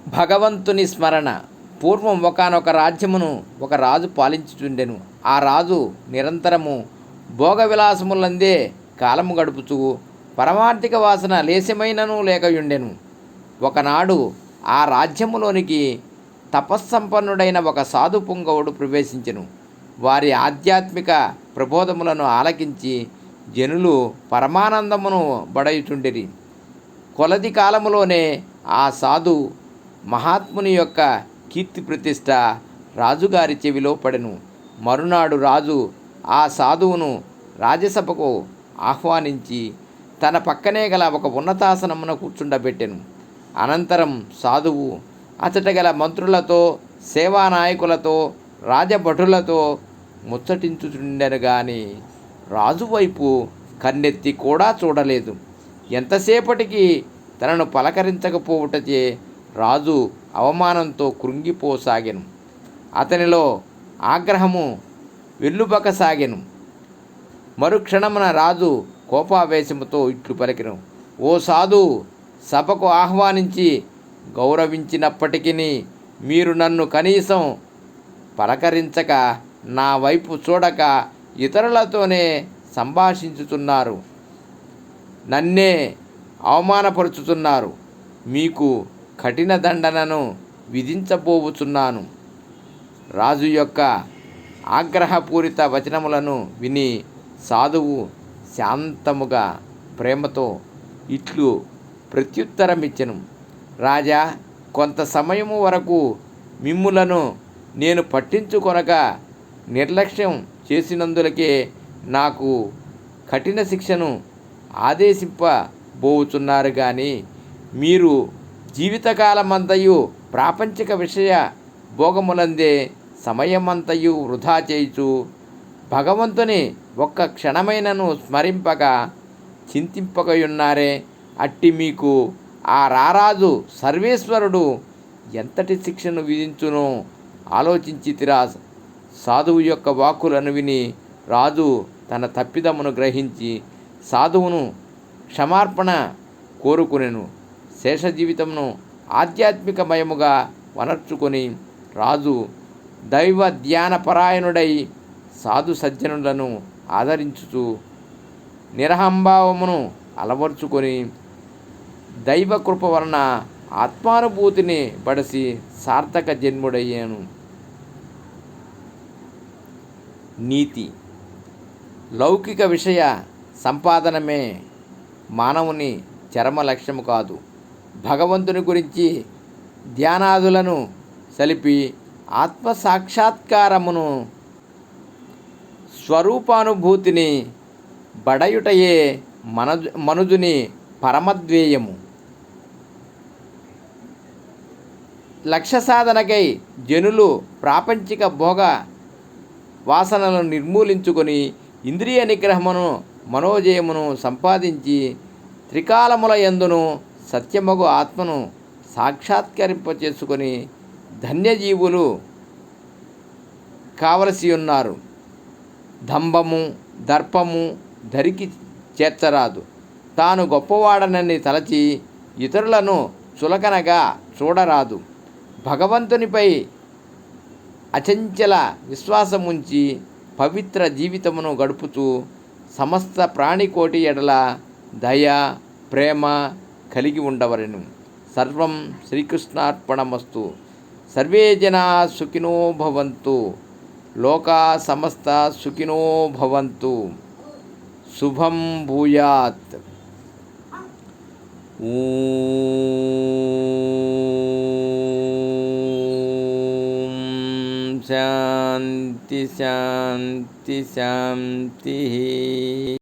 భగవంతుని స్మరణ. పూర్వం ఒకానొక రాజ్యమును ఒక రాజు పాలించుచుండెను. ఆ రాజు నిరంతరము భోగవిలాసములందే కాలము గడుపుచూ పరమార్థిక వాసన లేశమైనను లేకయుండెను. ఒకనాడు ఆ రాజ్యములోనికి తపస్సంపన్నుడైన ఒక సాధు పుంగవుడు ప్రవేశించెను. వారి ఆధ్యాత్మిక ప్రబోధములను ఆలకించి జనులు పరమానందమును బడయుచుండిరి. కొలది కాలములోనే ఆ సాధు మహాత్ముని యొక్క కీర్తి ప్రతిష్ట రాజుగారి చెవిలో పడెను. మరునాడు రాజు ఆ సాధువును రాజసభకు ఆహ్వానించి తన పక్కనే గల ఒక ఉన్నతాసనమున కూర్చుండబెట్టెను. అనంతరం సాధువు అచట గల మంత్రులతో, సేవానాయకులతో, రాజభటులతో ముచ్చటించుచుండెను గాని రాజు వైపు కన్నెత్తి కూడా చూడలేదు. ఎంతసేపటికి తనను పలకరించకపోవుటచే రాజు అవమానంతో కృంగిపోసాగెను. అతనిలో ఆగ్రహము వెల్లుబకసాగెను. మరుక్షణమున రాజు కోపావేశముతో ఇట్లు పలికెను: ఓ సాధు, సభకు ఆహ్వానించి గౌరవించినప్పటికీ మీరు నన్ను కనీసం పలకరించక, నా వైపు చూడక ఇతరులతోనే సంభాషించుతున్నారు, నన్నే అవమానపరుచుతున్నారు. మీకు కఠిన దండనను విధించబోవుచున్నాను. రాజు యొక్క ఆగ్రహపూరిత వచనములను విని సాధువు శాంతముగా ప్రేమతో ఇట్లు ప్రత్యుత్తరమిచ్చెను: రాజా, కొంత సమయము వరకు మిమ్ములను నేను పట్టించుకొనక నిర్లక్ష్యం చేసినందులకే నాకు కఠిన శిక్షను ఆదేశింపబోచున్నారు. కానీ మీరు జీవితకాలమంతయు ప్రాపంచిక విషయ భోగములందే సమయమంతయు వృధా చేయుచు భగవంతుని ఒక్క క్షణమైనను స్మరింపక చింతింపకయున్నారే. అట్టి మీకు ఆ రారాజు సర్వేశ్వరుడు ఎంతటి శిక్షను విధించునో ఆలోచించితిరా. సాధువు యొక్క వాక్కులను విని రాజు తన తప్పిదమును గ్రహించి సాధువును క్షమార్పణ కోరుకునెను. శేష జీవితమును ఆధ్యాత్మికమయముగా వనర్చుకొని రాజు దైవ ధ్యానపరాయణుడై సాధు సజ్జనులను ఆదరించుచు నిరహంభావమును అలవర్చుకొని దైవ కృప వలన ఆత్మానుభూతిని బడసి సార్థక జన్ముడయ్యాను. నీతి. లౌకిక విషయ సంపాదనమే మానవుని చరమ లక్ష్యము కాదు. భగవంతుని గురించి ధ్యానాదులను సలిపి ఆత్మసాక్షాత్కారమును, స్వరూపానుభూతిని బడయుటయే మనుజుని పరమధ్యేయము. లక్ష్య సాధనకై జనులు ప్రాపంచిక భోగ వాసనలను నిర్మూలించుకొని ఇంద్రియ నిగ్రహమును, మనోజయమును సంపాదించి త్రికాలముల యందును సత్యమగు ఆత్మను సాక్షాత్కరింపచేసుకొని ధన్యజీవులు కావలసి ఉన్నారు. దంభము, దర్పము ధరికి చేర్చరాదు. తాను గొప్పవాడనని తలచి ఇతరులను చులకనగా చూడరాదు. భగవంతునిపై అచంచల విశ్వాసముంచి పవిత్ర జీవితమును గడుపుతూ సమస్త ప్రాణికోటి ఎడల దయ, ప్రేమ కలిగి ఉండవలెను. సర్వం శ్రీకృష్ణార్పణమస్తు. సర్వే జనా సుఖినో భవంతు. లోకా సమస్త సుఖినో భవంతు. శుభం భూయాత్. ఓం శాంతి శాంతి శాంతి.